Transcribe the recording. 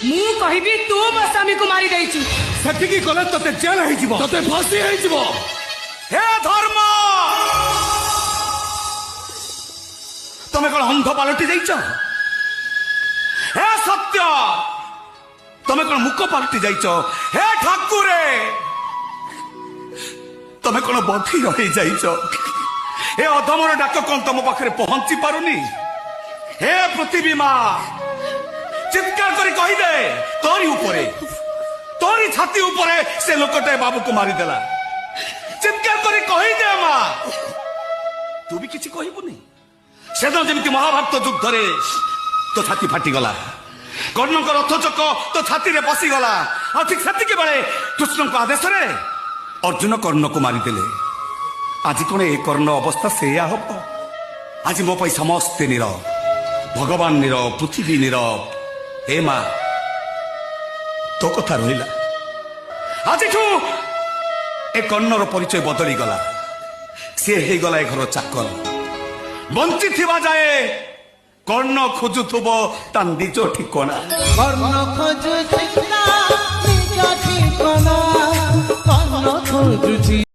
ମୁଁ କହିବି ତୁ ମୋ ସ୍ୱାମୀକୁ ମାରି ଦେଇଛୁ। ସେଠିକି ଗଲେ ତତେ ଜେଲ ହେଇଯିବ, ତତେ ଫାଶୀ ହେଇଯିବ। ହେ ଧର୍ମ, ତମେ କଣ ଅନ୍ଧ ପାଲଟି ଯାଇଛ? ହେ ସତ୍ୟ, ତମେ କଣ ମୁକ ପାଲଟି ଯାଇଛ? ହେ ଠାକୁରେ, ତମେ କଣ ବଧିର ହେଇଯାଇଛ? ଏ ଅଧମର ଡାକ କଣ ତମ ପାଖରେ ପହଞ୍ଚି ପାରୁନି? ହେ ପୃଥିବୀ ମା, ଚିତ୍କାର କରି କହିଦେ, ତୋରି ଉପରେ, ତୋରି ଛାତି ଉପରେ ସେ ଲୋକଟେ ବାବୁକୁ ମାରିଦେଲା। ଚିତ୍କାର କରି କହିଦେ ମା। ତୁ ବି କିଛି କହିବୁନି? ସେଦିନ ଯେମିତି ମହାଭାରତ ଯୁଦ୍ଧରେ ତୋ ଛାତି ଫାଟିଗଲା, କର୍ଣ୍ଣଙ୍କ ରଥଚକ ତୋ ଛାତିରେ ପଶିଗଲା, ଆଉ ଠିକ ସେତିକି ବେଳେ କୃଷ୍ଣଙ୍କ ଆଦେଶରେ ଅର୍ଜୁନ କର୍ଣ୍ଣକୁ ମାରିଦେଲେ। ଆଜି କଣ ଏ କର୍ଣ୍ଣ ଅବସ୍ଥା ସେଇଆ ହବ? ଆଜି ମୋ ପାଇଁ ସମସ୍ତେ ନୀରବ, ଭଗବାନ ନୀରବ, ପୃଥିବୀ ନୀରବ। ହେ ମା, ତୋ କଥା ରହିଲା। ଆଜିଠୁ ଏ କର୍ଣ୍ଣର ପରିଚୟ ବଦଳିଗଲା। ସିଏ ହେଇଗଲା ଏ ଘର ଚାକର। ବଞ୍ଚିଥିବା ଯାଏ କର୍ଣ୍ଣ ଖୋଜୁଥିବ ତା ନିଜ ଠିକଣା। କର୍ଣ୍ଣ ଖୋଜୁଛି ନିଜ ଠିକଣା, କର୍ଣ୍ଣ ଖୋଜୁଛି।